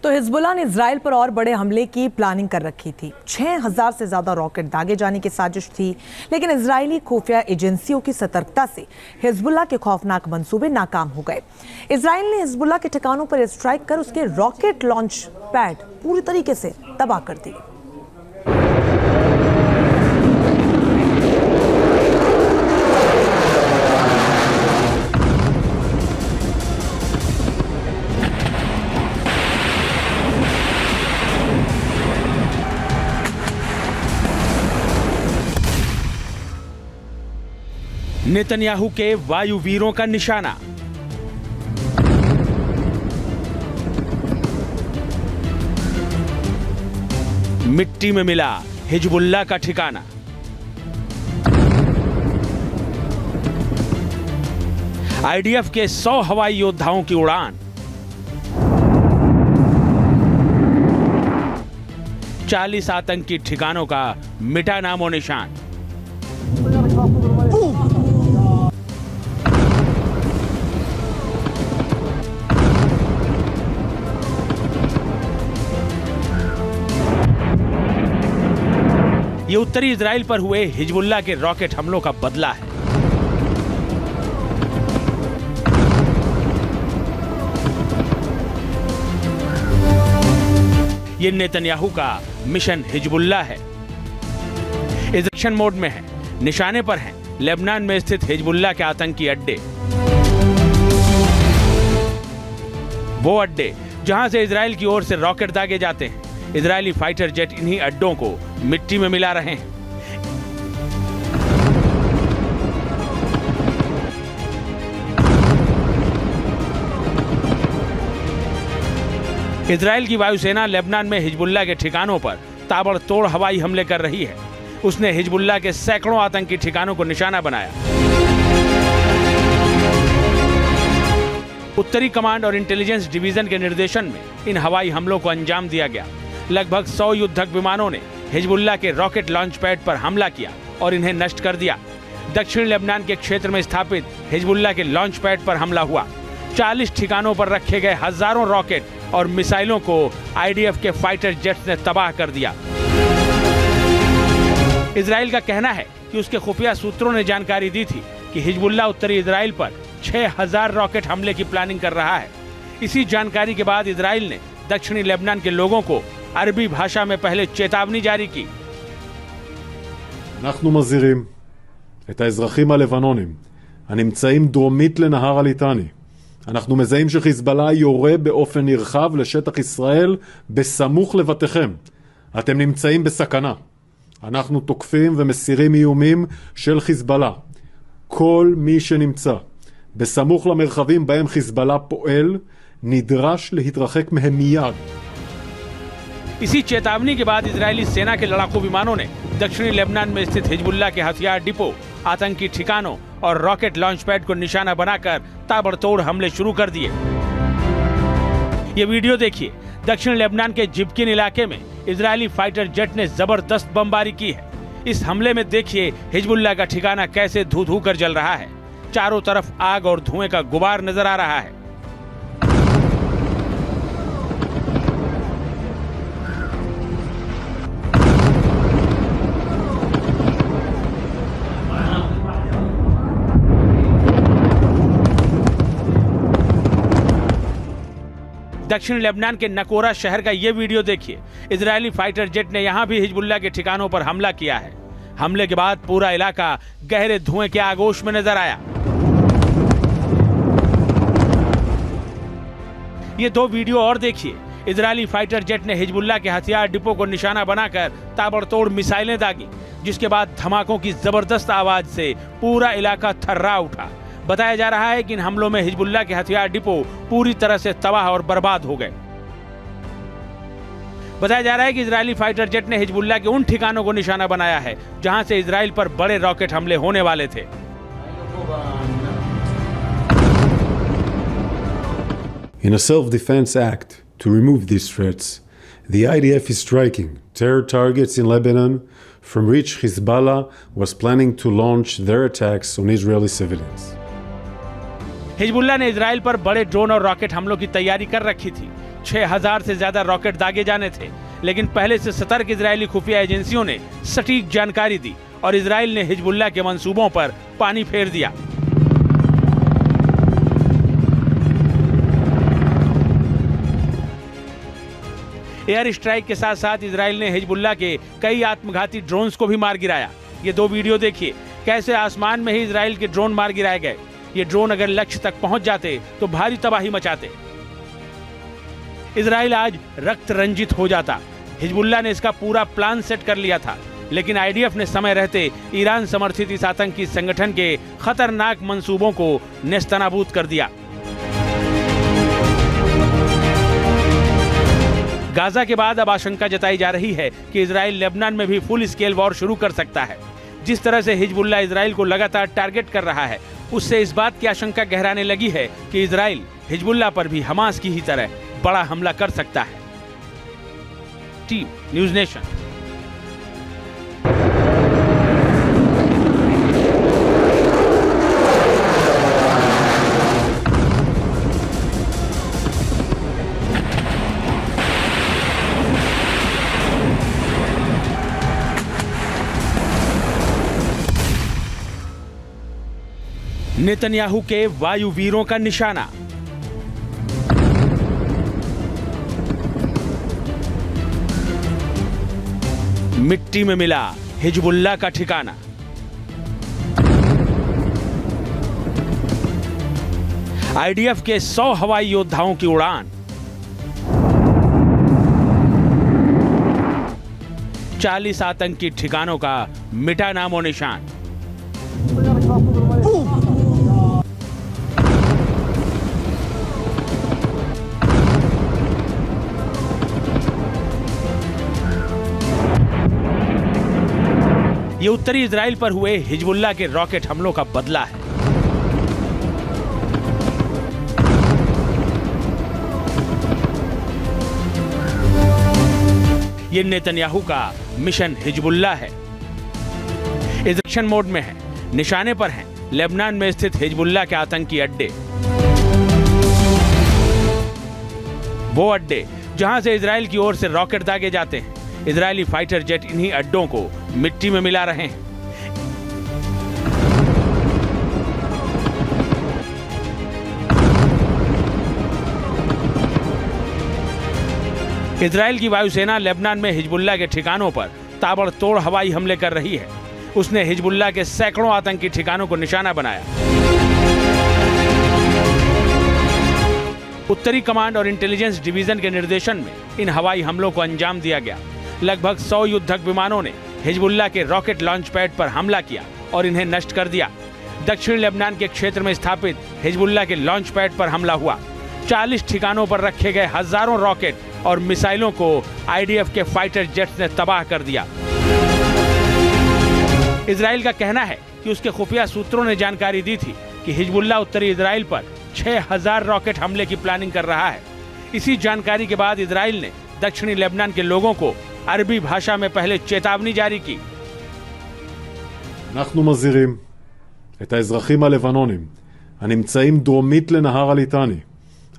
तो हिजबुल्लाह ने इजराइल पर और बड़े हमले की प्लानिंग कर रखी थी। 6000 से ज्यादा रॉकेट दागे जाने की साजिश थी, लेकिन इजरायली खुफिया एजेंसियों की सतर्कता से हिजबुल्लाह के खौफनाक मंसूबे नाकाम हो गए। इजराइल ने हिजबुल्लाह के ठिकानों पर स्ट्राइक कर उसके रॉकेट लॉन्च पैड पूरी तरीके से तबाह कर दिए। नेतन्याहू के वायुवीरों का निशाना। मिट्टी में मिला हिजबुल्लाह का ठिकाना। आईडीएफ के 100 हवाई योद्धाओं की उड़ान। 40 आतंकी ठिकानों का मिटा नामो निशान। ये उत्तरी इजराइल पर हुए हिजबुल्लाह के रॉकेट हमलों का बदला है। ये नेतन्याहू का मिशन हिजबुल्लाह है। एक्शन मोड में है, निशाने पर हैं लेबनान में स्थित हिजबुल्लाह के आतंकी अड्डे। वो अड्डे जहां से इजराइल की ओर से रॉकेट दागे जाते हैं। इजरायली फाइटर जेट इन्हीं अड्डों को मिट्टी में मिला रहे हैं। इजराइल की वायुसेना लेबनान में हिजबुल्लाह के ठिकानों पर ताबड़तोड़ हवाई हमले कर रही है। उसने हिजबुल्लाह के सैकड़ों आतंकी ठिकानों को निशाना बनाया। उत्तरी कमांड और इंटेलिजेंस डिवीजन के निर्देशन में इन हवाई हमलों को अंजाम दिया गया। लगभग 100 युद्धक विमानों ने हिजबुल्लाह के रॉकेट लॉन्च पैड पर हमला किया और इन्हें नष्ट कर दिया। दक्षिण लेबनान के क्षेत्र में स्थापित हिजबुल्लाह के लॉन्च पैड पर हमला हुआ। 40 ठिकानों पर रखे गए हजारों रॉकेट और मिसाइलों को आईडीएफ के फाइटर जेट्स ने तबाह कर दिया। इजराइल का कहना है कि उसके खुफिया सूत्रों ने जानकारी दी थी कि हिजबुल्लाह उत्तरी इजराइल पर 6000 रॉकेट हमले की प्लानिंग कर रहा है। इसी जानकारी के बाद इजराइल ने दक्षिणी लेबनान के लोगों को अरबी भाषा में पहले चेतावनी जारी की। אנחנו מזהירים את האזרחים הלבנונים הנמצאים דרומית לנהר הליטני. אנחנו מזהים שחיזבאללה יורה באופן נרחב לשטח ישראל בסמוך לבתיכם. אתם נמצאים בסכנה. אנחנו תוקפים ומסירים איומים של חיזבאללה. כל מי שנמצא בסמוך למרחבים בהם חיזבאללה פועל נדרש להתרחק מהם מיד. इसी चेतावनी के बाद इजरायली सेना के लड़ाकू विमानों ने दक्षिणी लेबनान में स्थित हिजबुल्लाह के हथियार डिपो, आतंकी ठिकानों और रॉकेट लॉन्च पैड को निशाना बनाकर ताबड़तोड़ हमले शुरू कर दिए। ये वीडियो देखिए। दक्षिण लेबनान के जिब्किन इलाके में इजरायली फाइटर जेट ने जबरदस्त बमबारी की है। इस हमले में देखिए हिजबुल्लाह का ठिकाना कैसे धू धू कर जल रहा है। चारों तरफ आग और धुएं का गुबार नजर आ रहा है। दक्षिण लेबनान के नकोरा शहर का ये वीडियो देखिए। इजरायली फाइटर जेट ने यहां भी हिजबुल्लाह के ठिकानों पर हमला किया है। हमले के बाद पूरा इलाका गहरे धुएं के आगोश में नजर आया। ये 2 वीडियो और देखिए। इजरायली फाइटर जेट ने हिजबुल्लाह के हथियार डिपो को निशाना बनाकर ताबड़तोड़ मिसाइलें दागी, जिसके बाद धमाकों की जबरदस्त आवाज से पूरा इलाका थर्रा उठा। बताया जा रहा है कि इन हमलों में हिजबुल्लाह के हथियार डिपो पूरी तरह से तबाह और बर्बाद हो गए। बताया जा रहा है कि इजरायली फाइटर जेट ने हिजबुल्लाह के उन ठिकानों को निशाना बनाया है जहां से इजराइल पर बड़े रॉकेट हमले होने वाले थे। In a self-defense act to remove these threats, the IDF is striking terror targets in Lebanon from which Hezbollah was planning to launch their attacks on Israeli civilians. Hezbollah ने Israel पर बड़े drone और rocket हमलों की तैयारी कर रखी थी। 6000 से ज्यादा रॉकेट दागे जाने थे, लेकिन पहले से सतर्क इजरायली खुफिया एजेंसियों ने सटीक जानकारी दी और इजराइल ने हिजबुल्लाह के मंसूबों पर पानी फेर दिया। एयर स्ट्राइक के साथ साथ इजराइल ने हिजबुल्लाह के कई आत्मघाती ड्रोन्स को भी मार गिराया। ये 2 वीडियो देखिए, कैसे आसमान में ही इजराइल के ड्रोन मार गिराए गए। ये ड्रोन अगर लक्ष्य तक पहुंच जाते तो भारी तबाही मचाते। इजराइल आज रक्त रंजित हो जाता। हिजबुल्लाह ने इसका पूरा प्लान सेट कर लिया था, लेकिन आईडीएफ ने समय रहते ईरान समर्थित इस आतंकी संगठन के खतरनाक मंसूबों को नेस्तनाबूद कर दिया। गाजा के बाद अब आशंका जताई जा रही है कि इजराइल लेबनान में भी फुल स्केल वॉर शुरू कर सकता है। जिस तरह से हिजबुल्लाह इजराइल को लगातार टारगेट कर रहा है, उससे इस बात की आशंका गहराने लगी है कि इजराइल हिजबुल्लाह पर भी हमास की ही तरह बड़ा हमला कर सकता है। Team news nation. नेतन्याहू के वायुवीरों का निशाना। मिट्टी में मिला हिजबुल्लाह का ठिकाना। आईडीएफ के 100 हवाई योद्धाओं की उड़ान। 40 आतंकी ठिकानों का मिटा नामो निशान। ये उत्तरी इजराइल पर हुए हिजबुल्लाह के रॉकेट हमलों का बदला है। ये नेतन्याहू का मिशन हिजबुल्लाह है। एक्शन मोड में है, निशाने पर हैं लेबनान में स्थित हिजबुल्लाह के आतंकी अड्डे। वो अड्डे जहां से इजराइल की ओर से रॉकेट दागे जाते हैं। इजरायली फाइटर जेट इन्हीं अड्डों को मिट्टी में मिला रहे हैं। इजराइल की वायुसेना लेबनान में हिजबुल्लाह के ठिकानों पर ताबड़तोड़ हवाई हमले कर रही है। उसने हिजबुल्लाह के सैकड़ों आतंकी ठिकानों को निशाना बनाया। उत्तरी कमांड और इंटेलिजेंस डिवीजन के निर्देशन में इन हवाई हमलों को अंजाम दिया गया। लगभग 100 युद्धक विमानों ने हिजबुल्लाह के रॉकेट लॉन्च पैड पर हमला किया और इन्हें नष्ट कर दिया। दक्षिण लेबनान के क्षेत्र में स्थापित हिजबुल्लाह के लॉन्च पैड पर हमला हुआ। 40 ठिकानों पर रखे गए हजारों रॉकेट और मिसाइलों को आईडीएफ के फाइटर जेट्स ने तबाह कर दिया। इजराइल का कहना है कि उसके खुफिया सूत्रों ने जानकारी दी थी कि हिजबुल्लाह उत्तरी इजराइल पर 6000 रॉकेट हमले की प्लानिंग कर रहा है। इसी जानकारी के बाद इजराइल ने दक्षिणी लेबनान के लोगों को अरबी भाषा में पहले चेतावनी जारी की। אנחנו מזהירים את האזרחים הלבנונים הנמצאים דרומית לנהר הליטני.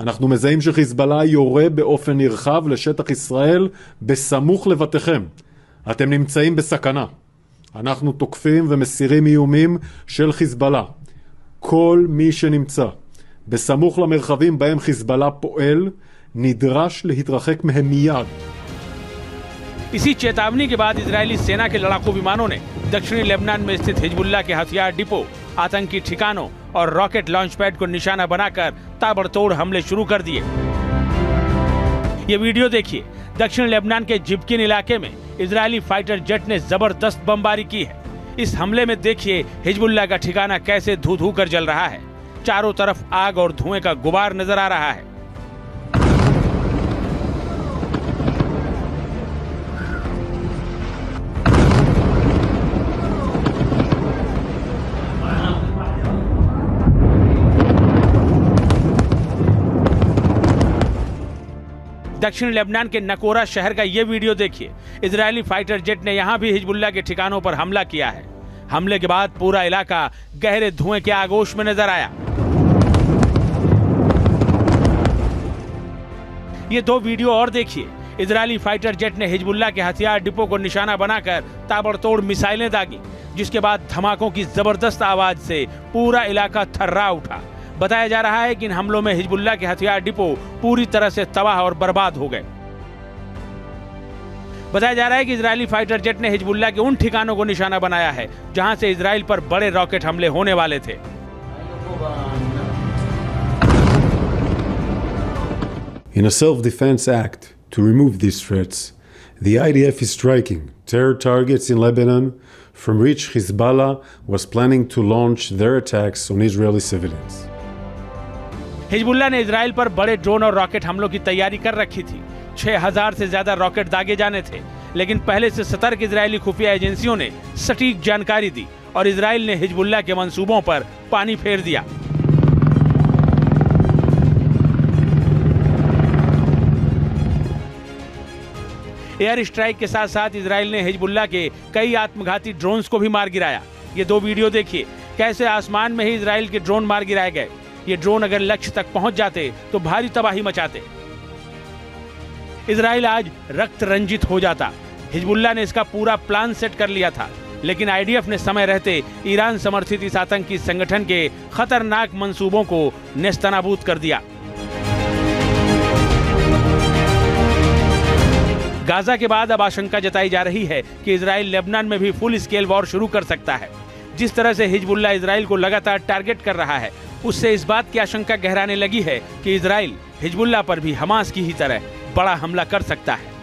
אנחנו מזהים שחיזבאללה יורה באופן נרחב לשטח ישראל בסמוך לבתיכם. אתם נמצאים בסכנה. אנחנו תוקפים ומסירים איומים של חיזבאללה. כל מי שנמצא בסמוך למרחבים בהם חיזבאללה פועל נדרש להתרחק מהם מיד. इसी चेतावनी के बाद इजरायली सेना के लड़ाकू विमानों ने दक्षिणी लेबनान में स्थित हिजबुल्लाह के हथियार डिपो, आतंकी ठिकानों और रॉकेट लॉन्च पैड को निशाना बनाकर ताबड़तोड़ हमले शुरू कर दिए। ये वीडियो देखिए, दक्षिण लेबनान के जिब्किन इलाके में इजरायली फाइटर जेट ने जबरदस्त बमबारी की है। इस हमले में देखिए हिजबुल्लाह का ठिकाना कैसे धू धू कर जल रहा है। चारों तरफ आग और धुएं का गुबार नजर आ रहा है। दक्षिण लेबनान के नकोरा शहर का ये वीडियो देखिए। इजरायली फाइटर जेट ने यहां भी हिजबुल्लाह के ठिकानों पर हमला किया है। हमले के बाद पूरा इलाका गहरे धुएं के आगोश में नजर आया। ये 2 वीडियो और देखिए। इजरायली फाइटर जेट ने हिजबुल्लाह के हथियार डिपो को निशाना बनाकर ताबड़तोड़ मिसाइलें दागी, जिसके बाद धमाकों की जबरदस्त आवाज से पूरा इलाका थर्रा उठा। बताया जा रहा है कि इन हमलों में हिजबुल्लाह के हथियार डिपो पूरी तरह से तबाह और बर्बाद हो गए। बताया जा रहा है कि इजरायली फाइटर जेट ने हिजबुल्लाह के उन ठिकानों को निशाना बनाया है जहां से इजराइल पर बड़े रॉकेट हमले होने वाले थे। In a self-defense act to remove these threats, the IDF is striking terror targets in Lebanon from which Hezbollah was planning to launch their attacks on Israeli civilians. Hezbollah ने Israel पर बड़े drone और rocket हमलों की तैयारी कर रखी थी। 6000 से ज्यादा रॉकेट दागे जाने थे, लेकिन पहले से सतर्क इजरायली खुफिया एजेंसियों ने सटीक जानकारी दी और इजराइल ने हिजबुल्लाह के मंसूबों पर पानी फेर दिया। एयर स्ट्राइक के साथ साथ इजराइल ने हिजबुल्लाह के कई आत्मघाती ड्रोन्स को भी मार गिराया। ये 2 वीडियो देखिए, कैसे आसमान में ही इजराइल के ड्रोन मार गिराए गए। ये ड्रोन अगर लक्ष्य तक पहुंच जाते तो भारी तबाही मचाते। इजराइल आज रक्त रंजित हो जाता। हिजबुल्लाह ने इसका पूरा प्लान सेट कर लिया था, लेकिन आईडीएफ ने समय रहते ईरान समर्थित इस आतंकी संगठन के खतरनाक मंसूबों को नेस्तनाबूद कर दिया। गाजा के बाद अब आशंका जताई जा रही है कि इजराइल लेबनान में भी फुल स्केल वॉर शुरू कर सकता है। जिस तरह से हिजबुल्लाह इजराइल को लगातार टारगेट कर रहा है, उससे इस बात की आशंका गहराने लगी है कि इजराइल हिजबुल्लाह पर भी हमास की ही तरह बड़ा हमला कर सकता है।